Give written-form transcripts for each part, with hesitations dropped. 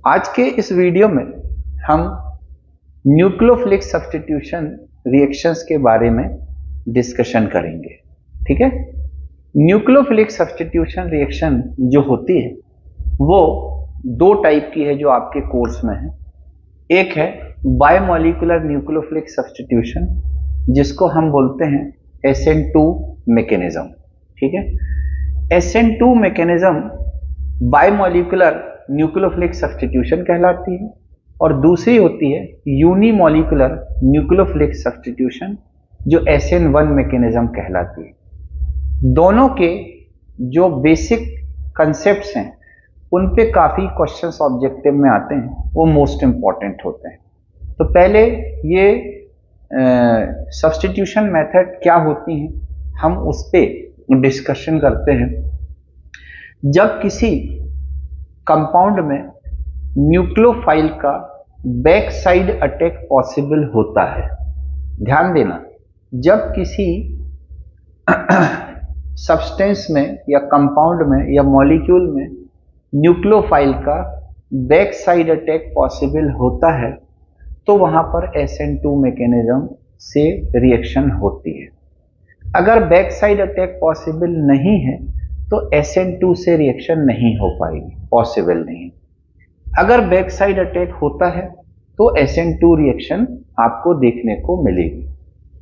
आज के इस वीडियो में हम न्यूक्लियोफिलिक सब्स्टिट्यूशन रिएक्शंस के बारे में डिस्कशन करेंगे। ठीक है, न्यूक्लियोफिलिक सब्स्टिट्यूशन रिएक्शन जो होती है वो दो टाइप की है जो आपके कोर्स में है। एक है बायोमोलिकुलर न्यूक्लियोफिलिक सब्स्टिट्यूशन, जिसको हम बोलते हैं SN2 मैकेनिज्म। ठीक है, SN2 mechanism biomolecular nucleophilic substitution कहलाती है, और दूसरी होती है यूनिमोलिकुलर न्यूक्लियोफिलिक सब्स्टिट्यूशन जो SN1 मैकेनिज्म कहलाती है। दोनों के जो बेसिक कंसेप्ट्स हैं उन पे काफ़ी क्वेश्चंस ऑब्जेक्टिव में आते हैं, वो मोस्ट इम्पॉर्टेंट होते हैं। तो पहले ये सब्स्टिट्यूशन मेथड क्या होती हैं हम उस पर डिस्कशन करते हैं। जब किसी कंपाउंड में न्यूक्लियोफाइल का बैक साइड अटैक पॉसिबल होता है, ध्यान देना, जब किसी सब्सटेंस में या कंपाउंड में या मॉलिक्यूल में न्यूक्लियोफाइल का बैक साइड अटैक पॉसिबल होता है तो वहां पर SN2 मैकेनिज्म से रिएक्शन होती है। अगर बैक साइड अटैक पॉसिबल नहीं है तो SN2 से रिएक्शन नहीं हो पाएगी, पॉसिबल नहीं। अगर बैक साइड अटैक होता है तो SN2 रिएक्शन आपको देखने को मिलेगी।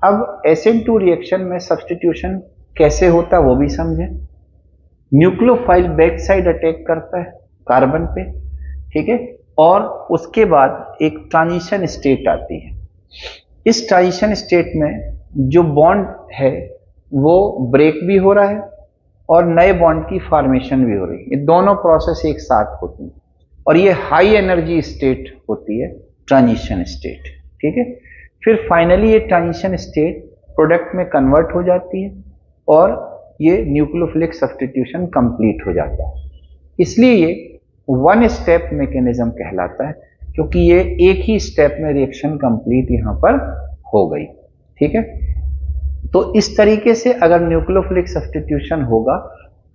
अब SN2 रिएक्शन में सब्स्टिट्यूशन कैसे होता है वो भी समझें। न्यूक्लियोफाइल बैक साइड अटैक करता है कार्बन पे, ठीक है, और उसके बाद एक ट्रांजिशन स्टेट आती है। इस ट्रांजिशन स्टेट में जो बॉन्ड है वो ब्रेक भी हो रहा है और नए बॉन्ड की फॉर्मेशन भी हो रही है। ये दोनों प्रोसेस एक साथ होती हैं और ये हाई एनर्जी स्टेट होती है, ट्रांजिशन स्टेट। ठीक है, फिर फाइनली ये ट्रांजिशन स्टेट प्रोडक्ट में कन्वर्ट हो जाती है और ये न्यूक्लियोफिलिक सब्स्टिट्यूशन कंप्लीट हो जाता है। इसलिए ये वन स्टेप मैकेनिज्म कहलाता है, क्योंकि ये एक ही स्टेप में रिएक्शन कंप्लीट यहाँ पर हो गई। ठीक है, तो इस तरीके से अगर न्यूक्लियोफिलिक सब्स्टिट्यूशन होगा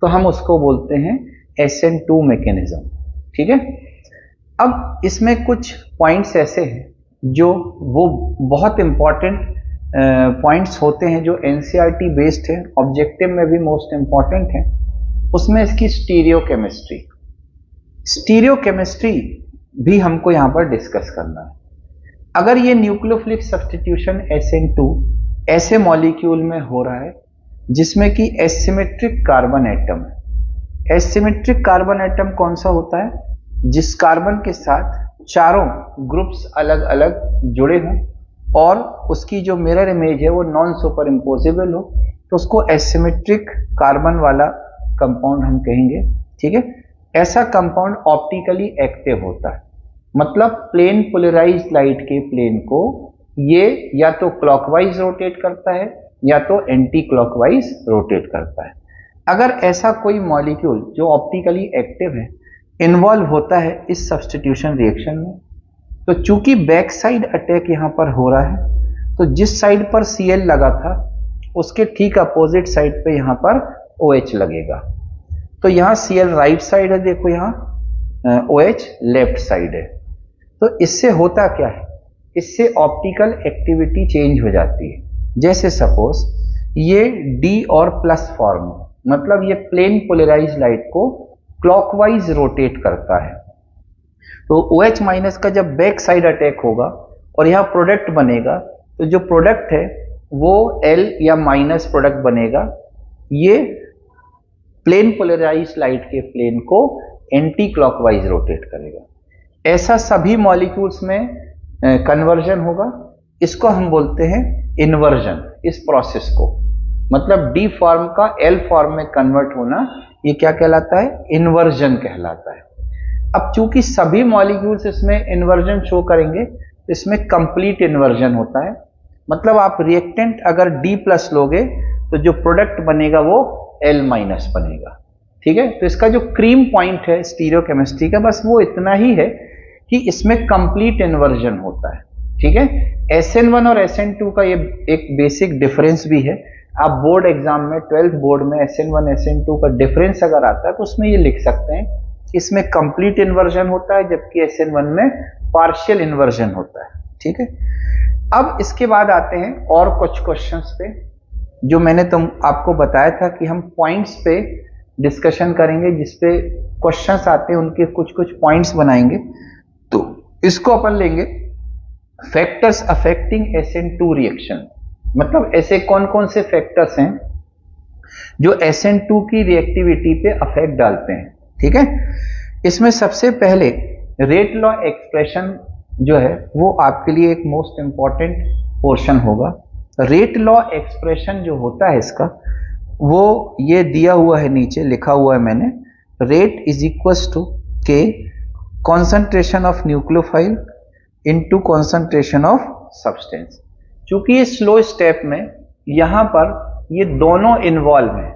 तो हम उसको बोलते हैं SN2 मैकेनिज्म। ठीक है, अब इसमें कुछ पॉइंट्स ऐसे हैं जो वो बहुत इंपॉर्टेंट पॉइंट्स होते हैं जो NCERT बेस्ड है, ऑब्जेक्टिव में भी मोस्ट इंपॉर्टेंट है। उसमें इसकी स्टीरियो केमिस्ट्री भी हमको यहाँ पर डिस्कस करना है। अगर ये न्यूक्लियोफिलिक सब्स्टिट्यूशन SN2 ऐसे मॉलिक्यूल में हो रहा है जिसमें कि एसिमेट्रिक कार्बन एटम है। एसिमेट्रिक कार्बन एटम कौन सा होता है? जिस कार्बन के साथ चारों ग्रुप्स अलग अलग जुड़े हों और उसकी जो मिरर इमेज है वो नॉन सुपर इम्पोजिबल हो, तो उसको एसिमेट्रिक कार्बन वाला कंपाउंड हम कहेंगे। ठीक है, ऐसा कंपाउंड ऑप्टिकली एक्टिव होता है, मतलब प्लेन पोलराइज्ड लाइट के प्लेन को ये या तो क्लॉकवाइज रोटेट करता है या तो एंटी क्लॉकवाइज रोटेट करता है। अगर ऐसा कोई मॉलिक्यूल जो ऑप्टिकली एक्टिव है इन्वॉल्व होता है इस सब्स्टिट्यूशन रिएक्शन में, तो चूंकि बैक साइड अटैक यहाँ पर हो रहा है तो जिस साइड पर Cl लगा था उसके ठीक अपोजिट साइड पे यहाँ पर OH लगेगा। तो यहाँ Cl राइट साइड है, देखो यहाँ OH लेफ्ट साइड है। तो इससे होता क्या है, इससे ऑप्टिकल एक्टिविटी चेंज हो जाती है। जैसे सपोज ये D और प्लस फॉर्म, मतलब ये प्लेन पोलराइज्ड लाइट को क्लॉकवाइज रोटेट करता है। तो OH माइनस का जब बैक साइड अटैक होगा और यहाँ प्रोडक्ट बनेगा, तो जो प्रोडक्ट है वो L या माइनस प्रोडक्ट बनेगा। ये प्लेन पोलराइज्ड लाइट के प्लेन को एंटी क्लॉकवाइज रोटेट करेगा। ऐसा सभी मॉलिक्यूल्स में कन्वर्जन होगा। इसको हम बोलते हैं इन्वर्जन। इस प्रोसेस को, मतलब D फॉर्म का L फॉर्म में कन्वर्ट होना, ये क्या कहलाता है? इन्वर्जन कहलाता है। अब चूंकि सभी मॉलिक्यूल्स इसमें इन्वर्जन शो करेंगे तो इसमें कंप्लीट इन्वर्जन होता है। मतलब आप रिएक्टेंट अगर D+ लोगे तो जो प्रोडक्ट बनेगा वो L- बनेगा। ठीक है, तो इसका जो क्रीम पॉइंट है स्टीरियो केमिस्ट्री का, बस वो इतना ही है कि इसमें कंप्लीट इन्वर्जन होता है। ठीक है, SN1 और SN2 का ये एक बेसिक डिफरेंस भी है। आप बोर्ड एग्जाम में 12th बोर्ड में SN1 SN2 का डिफरेंस अगर आता है तो उसमें ये लिख सकते हैं इसमें कंप्लीट इन्वर्जन होता है, जबकि SN1 में पार्शियल इन्वर्जन होता है। ठीक है, अब इसके बाद आते हैं और कुछ क्वेश्चंस पे, जो मैंने आपको बताया था कि हम पॉइंट्स पे डिस्कशन करेंगे, जिसपे क्वेश्चंस आते हैं उनके कुछ कुछ पॉइंट्स बनाएंगे। तो इसको अपन लेंगे फैक्टर्स अफेक्टिंग SN2 रिएक्शन, मतलब ऐसे कौन कौन से फैक्टर्स हैं जो SN2 की रिएक्टिविटी पे अफेक्ट डालते हैं। ठीक है, इसमें सबसे पहले रेट लॉ एक्सप्रेशन जो है वो आपके लिए एक मोस्ट इंपॉर्टेंट पोर्शन होगा। रेट लॉ एक्सप्रेशन जो होता है इसका, वो ये दिया हुआ है, नीचे लिखा हुआ है मैंने, रेट इज इक्वल्स टू के concentration of nucleophile into concentration of substance. चूंकि ये स्लो स्टेप में यहां पर ये दोनों इन्वॉल्व हैं,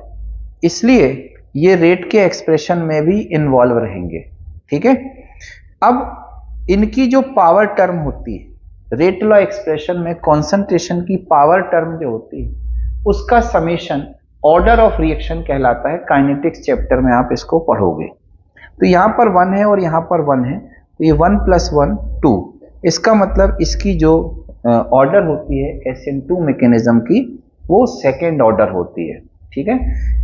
इसलिए ये रेट के एक्सप्रेशन में भी इन्वॉल्व रहेंगे। ठीक है, अब इनकी जो पावर टर्म होती है रेट लॉ एक्सप्रेशन में, कॉन्सेंट्रेशन की पावर टर्म जो होती है उसका समेशन ऑर्डर ऑफ रिएक्शन कहलाता है। काइनेटिक्स चैप्टर में आप इसको पढ़ोगे। तो यहां पर 1 है और यहां पर 1 है, तो ये 1 + 1 2। इसका मतलब इसकी जो ऑर्डर होती है SN2 मैकेनिज्म की, वो सेकेंड ऑर्डर होती है। ठीक है,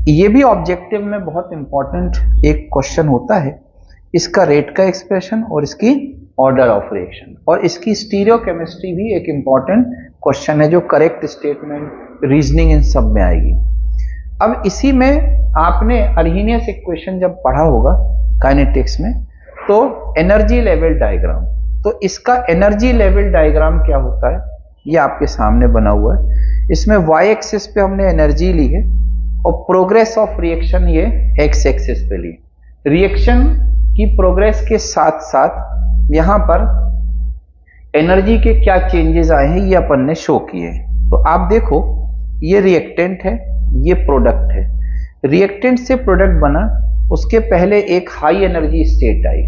ये भी ऑब्जेक्टिव में बहुत इंपॉर्टेंट एक क्वेश्चन होता है, इसका रेट का एक्सप्रेशन और इसकी ऑर्डर ऑफ रिएक्शन, और इसकी स्टीरियोकेमिस्ट्री भी एक इंपॉर्टेंट क्वेश्चन है, जो करेक्ट स्टेटमेंट, रीजनिंग इन सब में आएगी। अब इसी में आपने अर्हीनियस इक्वेशन जब पढ़ा होगा काइनेटिक्स में, तो एनर्जी लेवल डायग्राम, तो इसका एनर्जी लेवल डायग्राम क्या होता है ये आपके सामने बना हुआ है। इसमें y एक्सिस पे हमने एनर्जी ली है और प्रोग्रेस ऑफ रिएक्शन ये x एक्सिस पे ली। रिएक्शन की प्रोग्रेस के साथ साथ यहां पर एनर्जी के क्या चेंजेस आए हैं ये अपन ने शो किए। तो आप देखो, ये रिएक्टेंट है, ये प्रोडक्ट है। रिएक्टेंट से प्रोडक्ट बना, उसके पहले एक हाई एनर्जी स्टेट आई,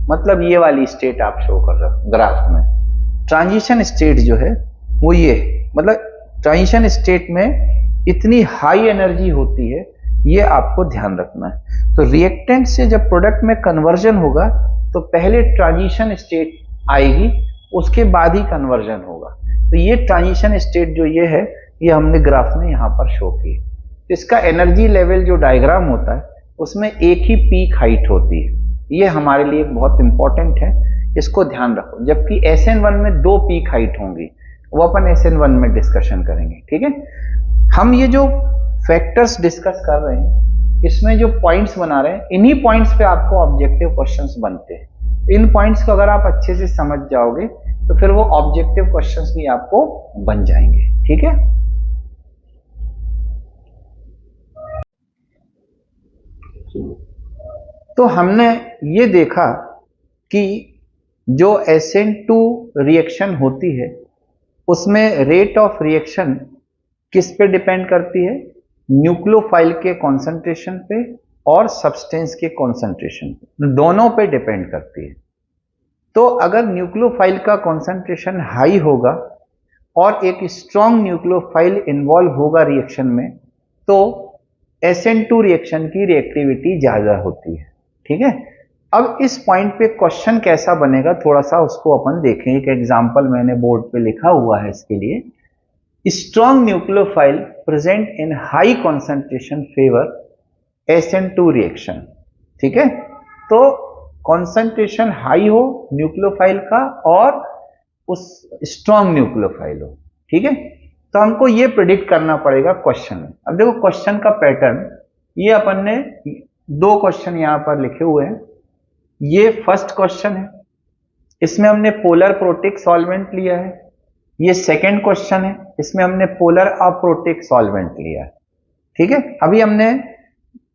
मतलब ये वाली स्टेट आप शो कर रहे हो ग्राफ में। ट्रांजिशन स्टेट जो है वो ये, मतलब ट्रांजिशन स्टेट में इतनी हाई एनर्जी होती है, ये आपको ध्यान रखना है। तो रिएक्टेंट से जब प्रोडक्ट में कन्वर्जन होगा तो पहले ट्रांजिशन स्टेट आएगी, उसके बाद ही कन्वर्जन होगा। तो ये ट्रांजिशन स्टेट जो ये है, ये हमने ग्राफ में यहाँ पर शो की। इसका एनर्जी लेवल जो डायग्राम होता है उसमें एक ही पीक हाइट होती है, ये हमारे लिए बहुत इंपॉर्टेंट है, इसको ध्यान रखो। जबकि SN1 में 2 पीक हाइट होंगी, वो अपन SN1 में डिस्कशन करेंगे। ठीक है, हम ये जो फैक्टर्स डिस्कस कर रहे हैं, इसमें जो पॉइंट्स बना रहे हैं, इन्हीं पॉइंट्स पे आपको ऑब्जेक्टिव क्वेश्चंस बनते हैं। इन पॉइंट्स को अगर आप अच्छे से समझ जाओगे तो फिर वो ऑब्जेक्टिव क्वेश्चंस भी आपको बन जाएंगे। ठीक है, तो हमने ये देखा कि जो SN2 रिएक्शन होती है उसमें रेट ऑफ रिएक्शन किस पे डिपेंड करती है, न्यूक्लियोफाइल के कॉन्सेंट्रेशन पे और सब्सटेंस के कॉन्सेंट्रेशन पे, दोनों पे डिपेंड करती है। तो अगर न्यूक्लियोफाइल का कॉन्सेंट्रेशन हाई होगा और एक स्ट्रॉन्ग न्यूक्लियोफाइल इन्वॉल्व होगा रिएक्शन में, तो SN2 रिएक्शन की रिएक्टिविटी ज्यादा होती है। ठीक है, अब इस पॉइंट पे क्वेश्चन कैसा बनेगा, थोड़ा सा उसको अपन देखें। एक एग्जांपल मैंने बोर्ड पे लिखा हुआ है इसके लिए। Strong nucleophile present in high concentration favour SN2 reaction. ठीक है, तो कॉन्सेंट्रेशन हाई हो न्यूक्लियोफाइल का और उस स्ट्रॉन्ग न्यूक्लियोफाइल हो। ठीक है, तो हमको ये प्रिडिक्ट करना पड़ेगा क्वेश्चन में। अब देखो क्वेश्चन का पैटर्न, ये अपन ने 2 क्वेश्चन यहां पर लिखे हुए हैं। ये फर्स्ट क्वेश्चन है, इसमें हमने पोलर प्रोटिक सॉल्वेंट लिया है। ये सेकंड क्वेश्चन है, इसमें हमने पोलर अप्रोटिक सॉल्वेंट लिया है। ठीक है, अभी हमने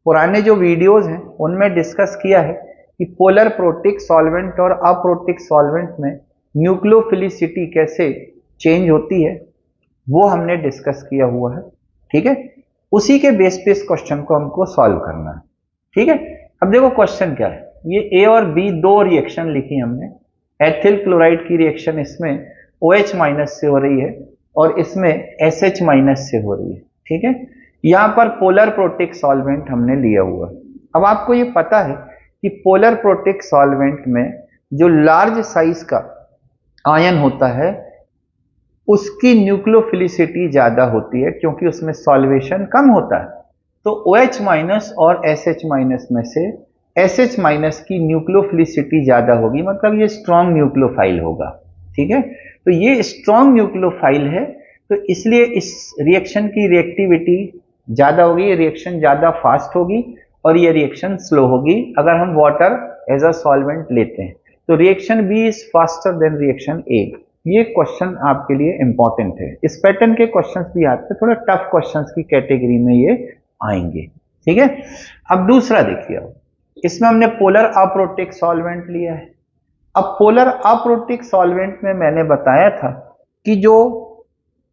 पुराने जो वीडियोस हैं उनमें डिस्कस किया है कि पोलर प्रोटिक सॉल्वेंट और अप्रोटिक सॉल्वेंट में न्यूक्लियोफिलिसिटी कैसे चेंज होती है, वो हमने डिस्कस किया हुआ है। ठीक है, उसी के बेस पे इस क्वेश्चन को हमको सॉल्व करना है। ठीक है, अब देखो क्वेश्चन क्या है। ये A और B 2 रिएक्शन लिखी हमने। एथिल क्लोराइड की रिएक्शन इसमें OH- से हो रही है और इसमें SH- से हो रही है। ठीक है, यहां पर पोलर प्रोटिक सॉल्वेंट हमने लिया हुआ है। अब आपको ये पता है कि पोलर प्रोटिक सॉल्वेंट में जो लार्ज साइज का आयन होता है उसकी न्यूक्लियोफिलिसिटी ज्यादा होती है, क्योंकि उसमें सॉल्वेशन कम होता है। तो OH माइनस और SH माइनस में से SH माइनस की न्यूक्लियोफिलिसिटी ज्यादा होगी, मतलब ये स्ट्रॉन्ग न्यूक्लियोफाइल होगा। ठीक है, तो ये स्ट्रॉन्ग न्यूक्लियोफाइल है, तो इसलिए इस रिएक्शन की रिएक्टिविटी ज्यादा होगी, ये रिएक्शन ज्यादा फास्ट होगी और ये रिएक्शन स्लो होगी अगर हम वाटर एज अ सॉल्वेंट लेते हैं। तो reaction B is faster than reaction A. ये क्वेश्चन आपके लिए इंपॉर्टेंट है। इस पैटर्न के क्वेश्चंस भी आते हैं, थोड़ा टफ क्वेश्चंस की कैटेगरी में ये आएंगे। ठीक है, अब दूसरा देखिए, इसमें हमने पोलर अप्रोटिक सॉल्वेंट लिया है। अब पोलर अप्रोटिक सॉल्वेंट में मैंने बताया था कि जो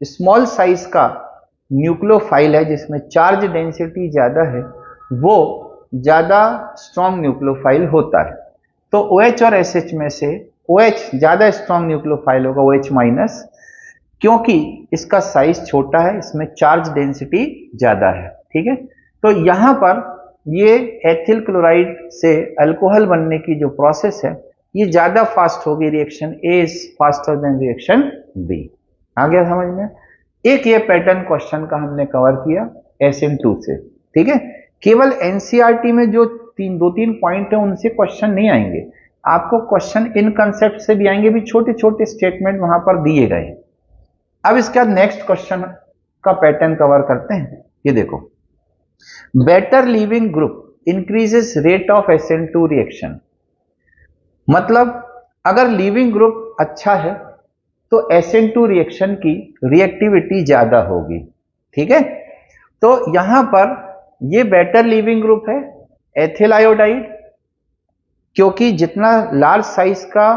स्मॉल साइज का न्यूक्लियोफाइल है जिसमें चार्ज डेंसिटी ज्यादा है वो ज्यादा स्ट्रॉन्ग न्यूक्लियोफाइल होता है। तो OH और SH में से OH ज्यादा स्ट्रॉन्ग न्यूक्लियोफाइल होगा, OH माइनस, क्योंकि इसका साइज छोटा है, इसमें चार्ज डेंसिटी ज्यादा है। ठीक है, तो यहां पर ये एथिल क्लोराइड से अल्कोहल बनने की जो प्रोसेस है ये ज्यादा फास्ट होगी, reaction A is faster than reaction B. आ गया समझ में? एक ये पैटर्न क्वेश्चन का हमने कवर किया SN2 से। ठीक है, केवल NCERT में जो दो तीन पॉइंट है उनसे क्वेश्चन नहीं आएंगे, आपको क्वेश्चन इन कंसेप्ट से भी आएंगे, भी छोटे छोटे स्टेटमेंट वहां पर दिए गए। अब इसके बाद नेक्स्ट क्वेश्चन का पैटर्न कवर करते हैं। ये देखो, better leaving group increases rate of SN2 reaction. मतलब अगर लीविंग ग्रुप अच्छा है तो SN2 रिएक्शन की रिएक्टिविटी ज्यादा होगी। ठीक है, तो यहां पर ये बेटर लीविंग ग्रुप है एथिल आयोडाइड, क्योंकि जितना लार्ज साइज का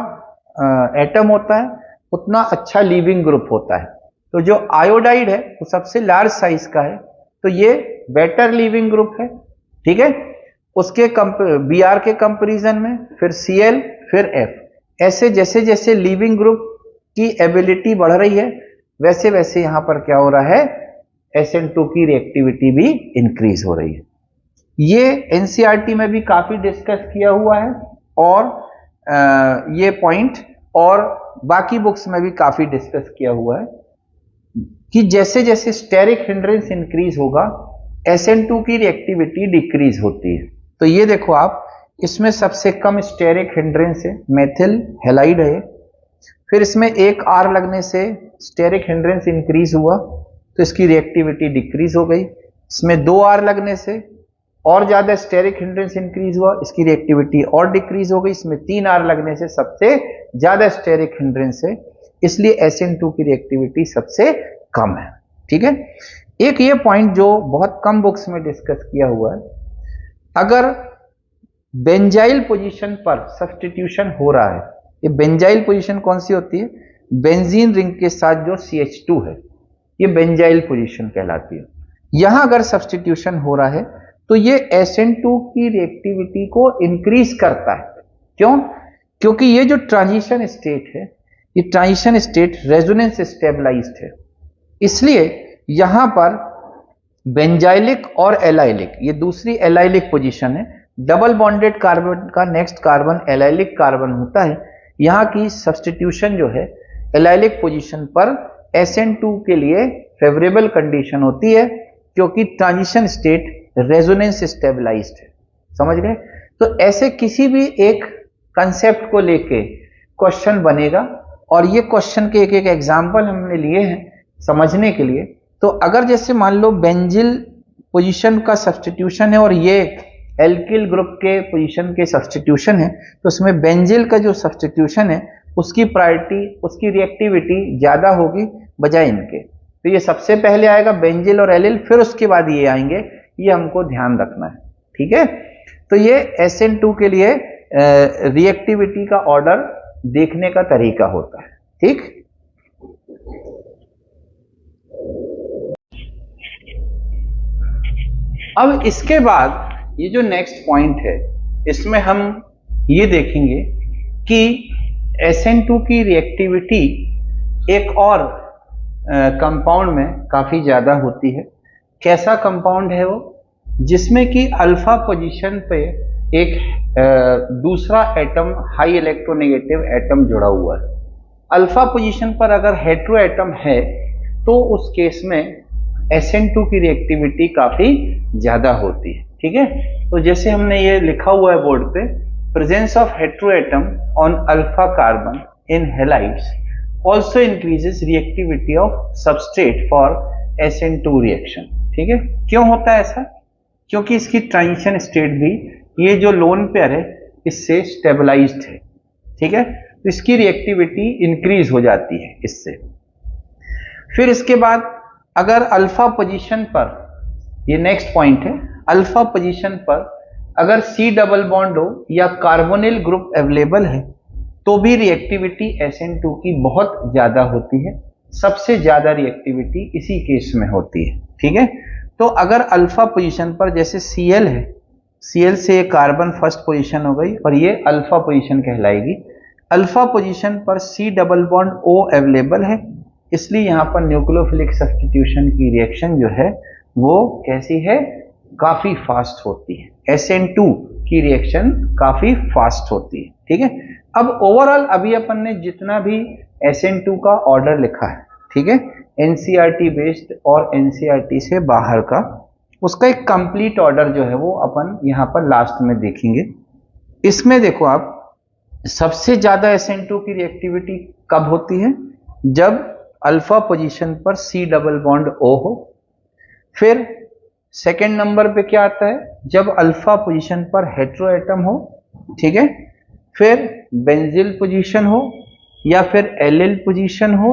एटम होता है उतना अच्छा लीविंग ग्रुप होता है। तो जो आयोडाइड है वो सबसे लार्ज साइज का है, तो ये बेटर लीविंग ग्रुप है। ठीक है, उसके Br के कंपैरिजन में फिर Cl फिर F, ऐसे जैसे जैसे लीविंग ग्रुप की एबिलिटी बढ़ रही है वैसे वैसे यहां पर क्या हो रहा है, SN2 की रिएक्टिविटी भी इंक्रीज हो रही है। ये NCERT में भी काफी डिस्कस किया हुआ है और ये पॉइंट और बाकी बुक्स में भी काफी डिस्कस किया हुआ है कि जैसे जैसे स्टेरिक हिंड्रेंस इंक्रीज होगा SN2 की रिएक्टिविटी डिक्रीज होती है। तो ये देखो आप, इसमें सबसे कम स्टेरिक हिंड्रेंस है, मेथिल हैलाइड है, फिर इसमें एक R लगने से स्टेरिक हिंड्रेंस इंक्रीज हुआ तो इसकी रिएक्टिविटी डिक्रीज हो गई। इसमें 2 R लगने से और ज्यादा स्टेरिक हिंड्रेंस इंक्रीज हुआ, इसकी रिएक्टिविटी और डिक्रीज हो गई। इसमें 3 R लगने से सबसे ज्यादा स्टेरिक हिंड्रेंस है, इसलिए SN2 की रिएक्टिविटी सबसे कम है। ठीक है, एक ये पॉइंट जो बहुत कम बुक्स में डिस्कस किया हुआ है, अगर बेंजाइल पोजीशन पर सब्स्टिट्यूशन हो रहा है, ये बेंजाइल पोजीशन कौन सी होती है, बेंजीन रिंग के साथ जो CH2 है ये बेंजाइल पोजीशन कहलाती है। यहां अगर सब्स्टिट्यूशन हो रहा है तो ये SN2 की रिएक्टिविटी को इंक्रीज करता है। क्यों? क्योंकि ये जो ट्रांजिशन स्टेट है ये ट्रांजिशन स्टेट रेजोनेंस स्टेबलाइज्ड है, इसलिए यहां पर बेंजाइलिक और एलाइलिक, ये दूसरी एलाइलिक पोजीशन है, डबल बॉन्डेड कार्बन का नेक्स्ट कार्बन एलाइलिक कार्बन होता है। यहां की सब्स्टिट्यूशन जो है एलाइलिक पोजीशन पर SN2 के लिए फेवरेबल कंडीशन होती है, क्योंकि ट्रांजिशन स्टेट रेजोनेंस स्टेबलाइज्ड है। समझ गए? तो ऐसे किसी भी एक कंसेप्ट को लेके क्वेश्चन बनेगा और ये क्वेश्चन के एक एक एग्जाम्पल हमने लिए हैं समझने के लिए। तो अगर जैसे मान लो बेंजिल पोजीशन का सब्स्टिट्यूशन है और ये एल्किल ग्रुप के पोजीशन के सब्स्टिट्यूशन है, तो उसमें बेंजिल का जो सब्स्टिट्यूशन है उसकी प्रायोरिटी, उसकी रिएक्टिविटी ज्यादा होगी बजाय इनके। तो ये सबसे पहले आएगा बेंजिल और एलिल, फिर उसके बाद ये आएंगे, ये हमको ध्यान रखना है। ठीक है, तो ये SN2 के लिए रिएक्टिविटी का ऑर्डर देखने का तरीका होता है। ठीक, अब इसके बाद ये जो नेक्स्ट पॉइंट है इसमें हम ये देखेंगे कि SN2 की रिएक्टिविटी एक और कंपाउंड में काफी ज्यादा होती है। कैसा कंपाउंड है वो? जिसमें कि अल्फा पोजीशन पे एक दूसरा एटम हाई इलेक्ट्रोनेगेटिव एटम जुड़ा हुआ है। अल्फा पोजीशन पर अगर हेट्रो एटम है तो उस केस में SN2 की रिएक्टिविटी काफी ज्यादा होती है। ठीक है, तो जैसे हमने ये लिखा हुआ है बोर्ड पे, presence of hetero atom on alpha carbon in halides also increases reactivity of substrate for SN2 reaction. ठीक है, क्यों होता है ऐसा? क्योंकि इसकी ट्रांजिशन स्टेट भी, ये जो लोन पेयर है इससे स्टेबलाइज्ड है। ठीक है, तो इसकी रिएक्टिविटी इंक्रीज हो जाती है इससे। फिर इसके बाद अगर अल्फा पोजीशन पर, ये नेक्स्ट पॉइंट है, अल्फा पोजीशन पर अगर C डबल बॉन्ड हो या कार्बोनिल ग्रुप अवेलेबल है तो भी रिएक्टिविटी SN2 की बहुत ज्यादा होती है। सबसे ज्यादा रिएक्टिविटी इसी केस में होती है। ठीक है, तो अगर अल्फा पोजीशन पर जैसे Cl है, Cl से ये कार्बन फर्स्ट पोजीशन हो गई और ये अल्फा पोजीशन कहलाएगी। अल्फा पोजीशन पर C double bond O available है, इसलिए यहाँ पर न्यूक्लियोफिलिक सब्स्टिट्यूशन की रिएक्शन जो है वो कैसी है? काफी फास्ट होती है। SN2 की रिएक्शन काफी फास्ट होती है। ठीक है, अब ओवरऑल अभी अपन ने जितना भी SN2 का ऑर्डर लिखा है, ठीक है, NCERT बेस्ड और NCERT से बाहर का, उसका एक कंप्लीट ऑर्डर जो है वो अपन यहाँ पर लास्ट में देखेंगे। इसमें देखो आप, सबसे ज्यादा SN2 की रिएक्टिविटी कब होती है? जब अल्फा पोजीशन पर C डबल बॉन्ड O हो। फिर सेकेंड नंबर पे क्या आता है? जब अल्फा पोजीशन पर हेट्रो एटम हो। ठीक है, फिर बेंजिल पोजीशन हो या फिर एलिल पोजीशन हो